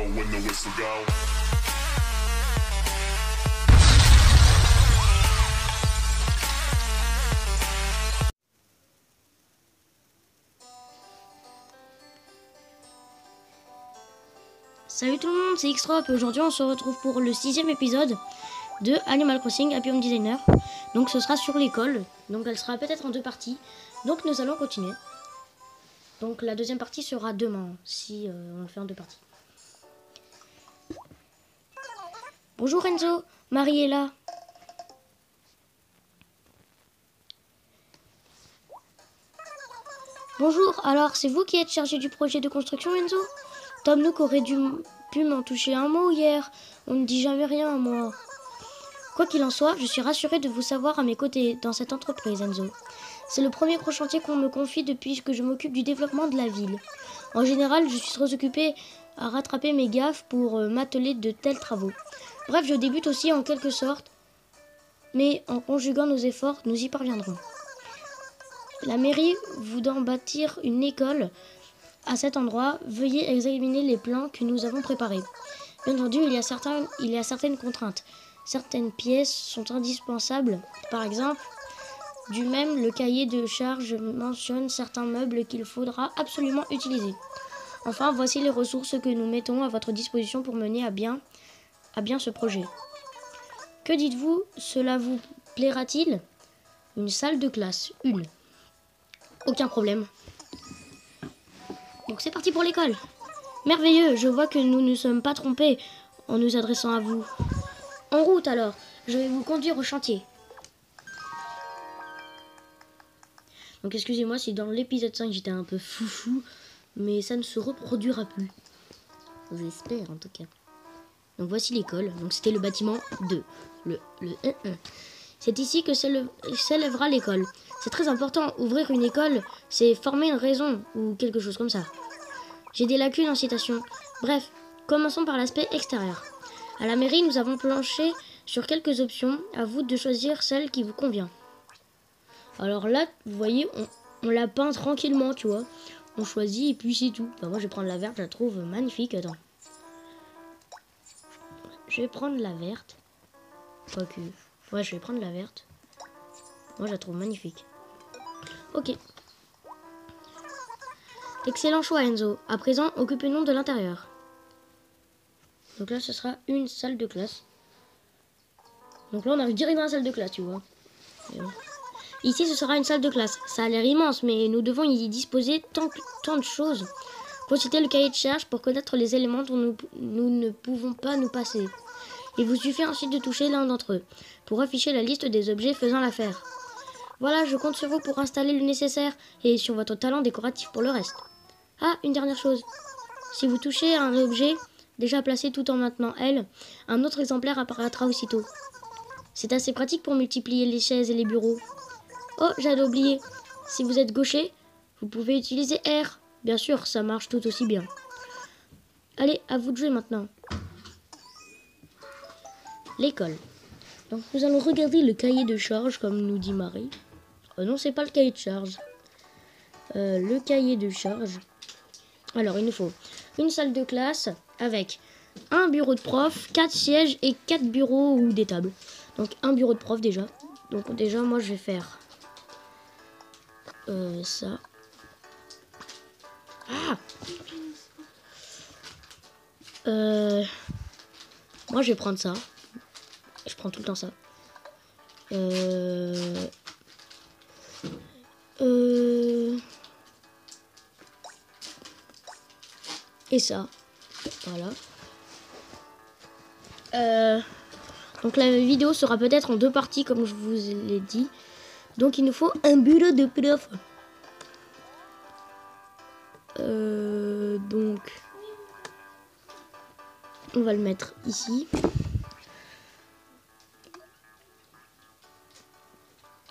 when the whistle go. Salut tout le monde, c'est Xtrop et aujourd'hui on se retrouve pour le 6e épisode de Animal Crossing Happy Home Designer. Donc ce sera sur l'école, donc elle sera peut-être en 2 parties. Donc nous allons continuer. Donc la deuxième partie sera demain, si on le fait en 2 parties. Bonjour Enzo, Marie est là. Bonjour, alors c'est vous qui êtes chargé du projet de construction Enzo? Tom Nook aurait pu m'en toucher un mot hier. On ne dit jamais rien à moi. Quoi qu'il en soit, je suis rassurée de vous savoir à mes côtés dans cette entreprise, Enzo. C'est le premier gros chantier qu'on me confie depuis que je m'occupe du développement de la ville. En général, je suis trop occupée à rattraper mes gaffes pour m'atteler de tels travaux. Bref, je débute aussi en quelque sorte, mais en conjuguant nos efforts, nous y parviendrons. La mairie voudant bâtir une école à cet endroit, veuillez examiner les plans que nous avons préparés. Bien entendu, il y a certaines contraintes. Certaines pièces sont indispensables. Par exemple, du même, le cahier de charges mentionne certains meubles qu'il faudra absolument utiliser. Enfin, voici les ressources que nous mettons à votre disposition pour mener à bien ce projet. Que dites-vous? Cela vous plaira-t-il? Une salle de classe, une. Aucun problème. Donc c'est parti pour l'école. Merveilleux, je vois que nous ne sommes pas trompés en nous adressant à vous. En route alors, je vais vous conduire au chantier. Donc excusez-moi si dans l'épisode 5 j'étais un peu foufou, mais ça ne se reproduira plus. J'espère en tout cas. Donc voici l'école, donc c'était le bâtiment 2, le 1-1. C'est ici que s'élèvera l'école. C'est très important, ouvrir une école, c'est former une raison ou quelque chose comme ça. J'ai des lacunes en citation. Bref, commençons par l'aspect extérieur. À la mairie, nous avons planché sur quelques options. À vous de choisir celle qui vous convient. Alors là, vous voyez, on la peint tranquillement, tu vois. On choisit et puis c'est tout. Enfin, moi, je vais prendre la verte, je la trouve magnifique. Attends. Je vais prendre la verte. Quoique... Ouais, je vais prendre la verte. Moi, je la trouve magnifique. Ok. Excellent choix, Enzo. À présent, occupons-nous de l'intérieur. Donc là, ce sera une salle de classe. Donc là, on arrive direct dans la salle de classe, tu vois. Ici, ce sera une salle de classe. Ça a l'air immense, mais nous devons y disposer tant de choses. Consultez le cahier de charge pour connaître les éléments dont nous ne pouvons pas nous passer. Il vous suffit ensuite de toucher l'un d'entre eux pour afficher la liste des objets faisant l'affaire. Voilà, je compte sur vous pour installer le nécessaire et sur votre talent décoratif pour le reste. Ah, une dernière chose. Si vous touchez à un objet déjà placé tout en maintenant L, un autre exemplaire apparaîtra aussitôt. C'est assez pratique pour multiplier les chaises et les bureaux. Oh, j'allais oublier. Si vous êtes gaucher, vous pouvez utiliser R. Bien sûr, ça marche tout aussi bien. Allez, à vous de jouer maintenant. L'école. Donc nous allons regarder le cahier de charge, comme nous dit Marie. Oh non, c'est pas le cahier de charge. Le cahier de charge. Alors, il nous faut une salle de classe avec un bureau de prof, 4 sièges et 4 bureaux ou des tables. Donc, un bureau de prof déjà. Donc, déjà, moi, je vais faire ça. Ah moi, je vais prendre ça. Je prends tout le temps ça. Et ça. Voilà. Donc la vidéo sera peut-être en 2 parties comme je vous l'ai dit. Donc il nous faut un bureau de prof. Donc on va le mettre ici.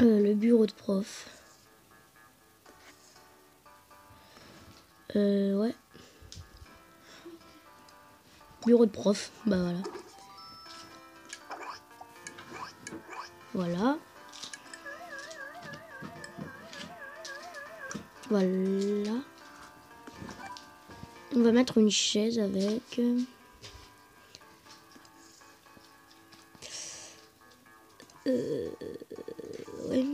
Le bureau de prof. Ouais. Bureau de prof. Bah voilà. Voilà. Voilà. On va mettre une chaise avec. Ouais.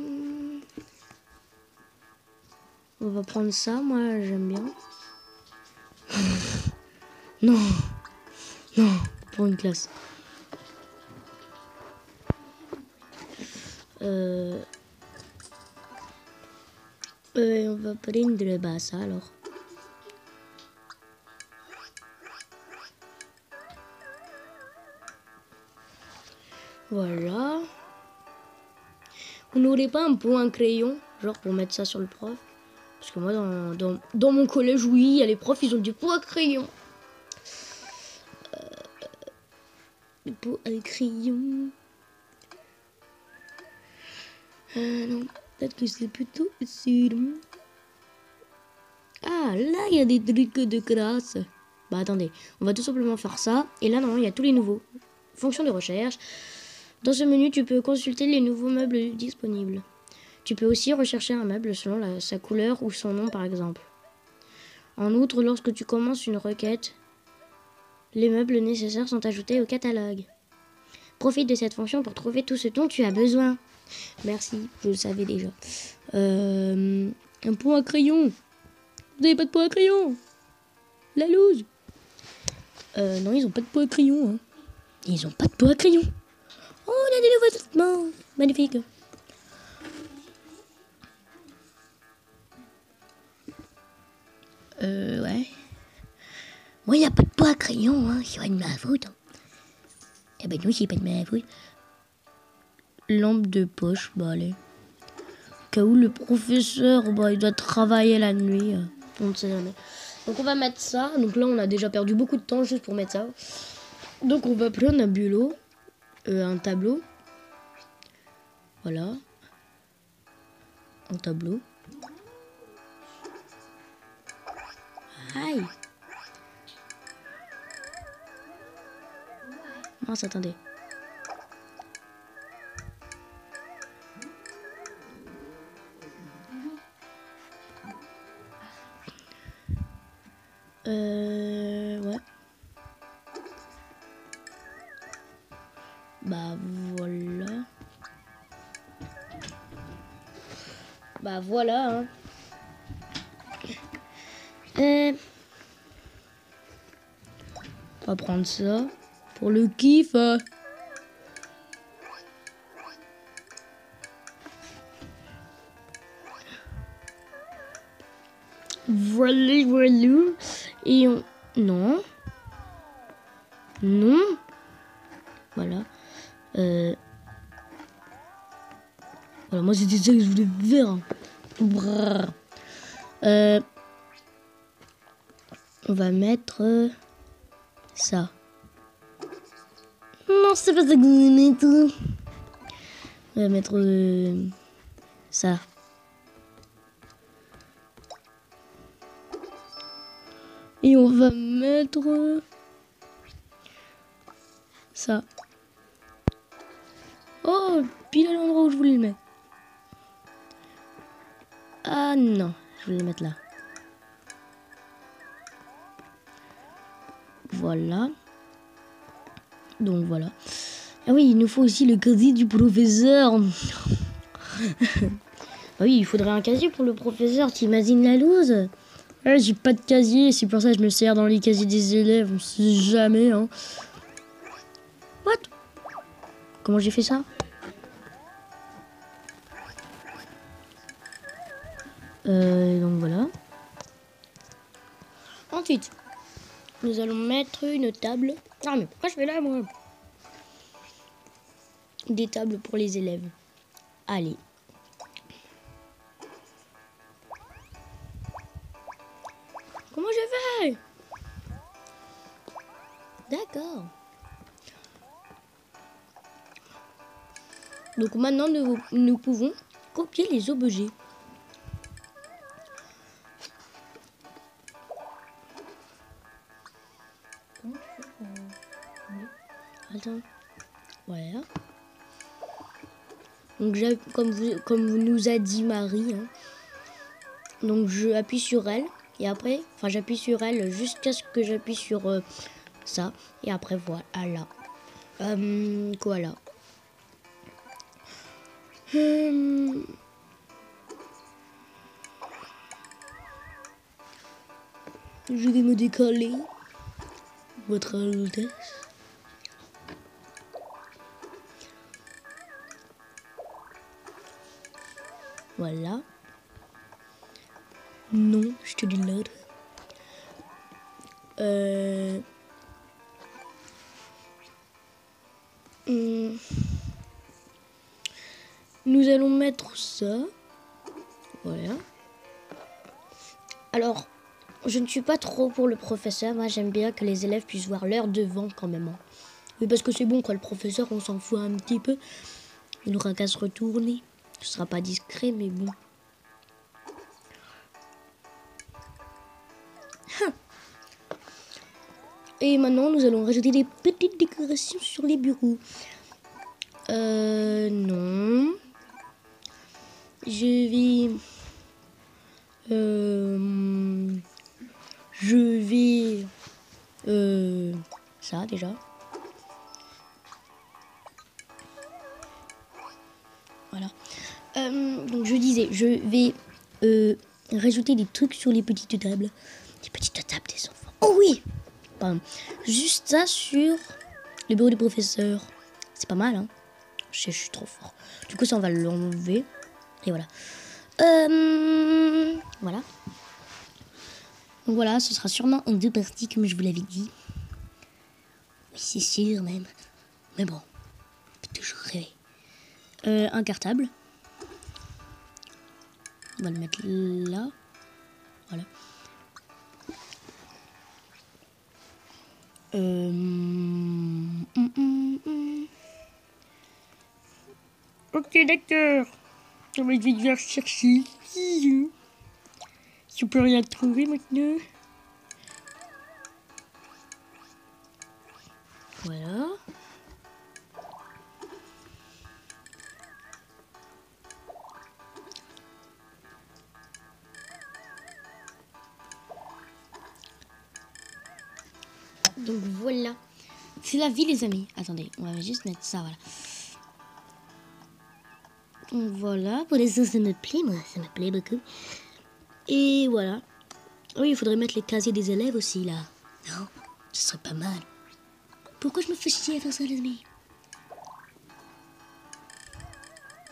On va prendre ça, moi j'aime bien. Non, non, pour une classe. On va prendre ça alors. Voilà. On n'aurait pas un pot, un crayon, genre pour mettre ça sur le prof? Parce que moi, dans mon collège, oui, les profs, ils ont des pots à crayon. Des pots à crayon. Non, peut-être que c'est plutôt ici. Ah, là, il y a des trucs de classe. Bah, attendez, on va tout simplement faire ça. Et là, non, il y a tous les nouveaux. Fonction de recherche. Dans ce menu, tu peux consulter les nouveaux meubles disponibles. Tu peux aussi rechercher un meuble selon sa couleur ou son nom, par exemple. En outre, lorsque tu commences une requête, les meubles nécessaires sont ajoutés au catalogue. Profite de cette fonction pour trouver tout ce dont tu as besoin. Merci, je le savais déjà. Un pot à crayon. Vous n'avez pas de pot à crayon? La loose. Non, ils ont pas de pot à crayon. Hein. Ils ont pas de pot à crayon. Oh, on a des nouveaux vêtements. Magnifique. Ouais. Moi, il n'y a pas de pot à crayon, hein. C'est pas de ma faute. Hein. Eh ben non, c'est pas de ma faute. Lampe de poche, bah allez. Au cas où le professeur, bah il doit travailler la nuit. On ne sait jamais. Donc on va mettre ça. Donc là, on a déjà perdu beaucoup de temps juste pour mettre ça. Donc on va prendre un bureau, un tableau. Voilà. Un tableau. Aïe. Mince, attendez. Ouais. Bah voilà. Bah voilà. Hein. On va prendre ça pour le kiff. Voilà, voilà. Et on... Non. Non. Voilà. Voilà, moi c'était ça que je voulais faire. Brrr. On va mettre ça. Non, c'est pas ça que je voulais mettre. On va mettre ça. Et on va mettre ça. Oh, pile à l'endroit où je voulais le mettre. Ah non, je voulais le mettre là. Voilà. Donc voilà. Ah oui, il nous faut aussi le casier du professeur. Ah oui, il faudrait un casier pour le professeur, t'imagines la loose? Ah, j'ai pas de casier, c'est pour ça que je me sers dans les casiers des élèves, on sait jamais, hein. What? Comment j'ai fait ça? Donc voilà. Ensuite, nous allons mettre une table. Ah mais pourquoi je fais là moi? Des tables pour les élèves. Allez. Comment je fais? D'accord. Donc maintenant, nous pouvons copier les objets. Attends. Voilà. Donc comme nous a dit Marie, hein. Donc je appuie sur elle Et après, enfin j'appuie sur elle jusqu'à ce que j'appuie sur ça. Et après voilà. Voilà. Je vais me décaler. Votre Altesse. Voilà. Non, je te dis l'autre. Nous allons mettre ça. Voilà. Alors, je ne suis pas trop pour le professeur. Moi, j'aime bien que les élèves puissent voir l'heure devant quand même. Hein. Oui, parce que c'est bon, quoi. Le professeur, on s'en fout un petit peu. Il n'aura qu'à se retourner. Ce sera pas discret, mais bon. Et maintenant, nous allons rajouter des petites décorations sur les bureaux. Non. Je vais... ça, déjà. Voilà. Donc, je disais, je vais rajouter des trucs sur les petites tables. Les petites tables des enfants. Oh oui! Pardon. Juste ça sur le bureau du professeur. C'est pas mal, hein? Je suis trop fort. Du coup, ça, on va l'enlever. Et voilà. Voilà. Donc voilà, ce sera sûrement en 2 parties, comme je vous l'avais dit. Oui, c'est sûr, même. Mais bon, on peut toujours rêver. Un cartable. On va le mettre là. Voilà. Ok, d'accord. Je vais devoir chercher. Je peux rien trouver maintenant. Voilà. Donc voilà. C'est la vie, les amis. Attendez, on va juste mettre ça, voilà. Donc voilà, pour l'instant ça me plaît, moi, ça me plaît beaucoup. Et voilà. Oui, il faudrait mettre les casiers des élèves aussi, là. Non, ce serait pas mal. Pourquoi je me fais chier à faire ça, les amis?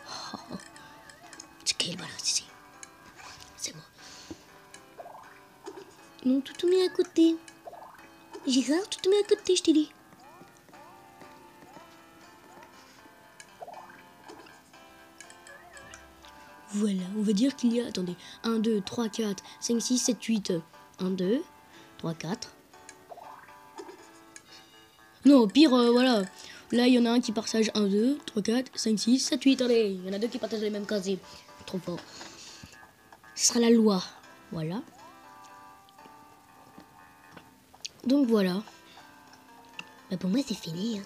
Oh. C'est voilà, c'est moi. Non, tout mis à côté. Gérard, tout mis à côté, je t'ai dit. Voilà, on va dire qu'il y a, attendez, 1, 2, 3, 4, 5, 6, 7, 8. 1, 2, 3, 4. Non, au pire, voilà. Là, il y en a un qui partage 1, 2, 3, 4, 5, 6, 7, 8. Allez, il y en a 2 qui partagent les mêmes casiers. Trop fort. Ce sera la loi. Voilà. Donc voilà. Bah pour moi, c'est fini. Hein.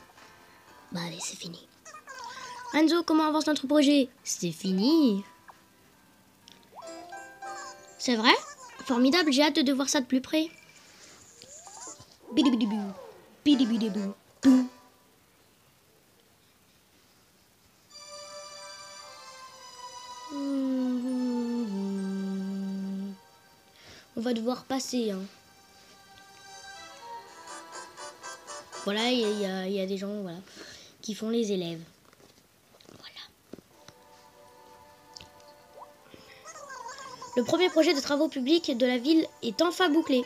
Bah allez, c'est fini. Enzo, comment avance notre projet? C'est fini. C'est vrai? Formidable, j'ai hâte de voir ça de plus près. Bidibidibou, bidibidibou, bou. On va devoir passer. Hein. Voilà, il y a des gens voilà, qui font les élèves. Le premier projet de travaux publics de la ville est enfin bouclé.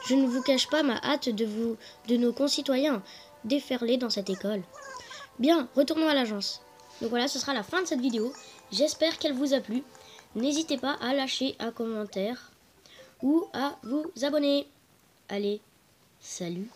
Je ne vous cache pas ma hâte de nos concitoyens déferler dans cette école. Bien, retournons à l'agence. Donc voilà, ce sera la fin de cette vidéo. J'espère qu'elle vous a plu. N'hésitez pas à lâcher un commentaire ou à vous abonner. Allez, salut!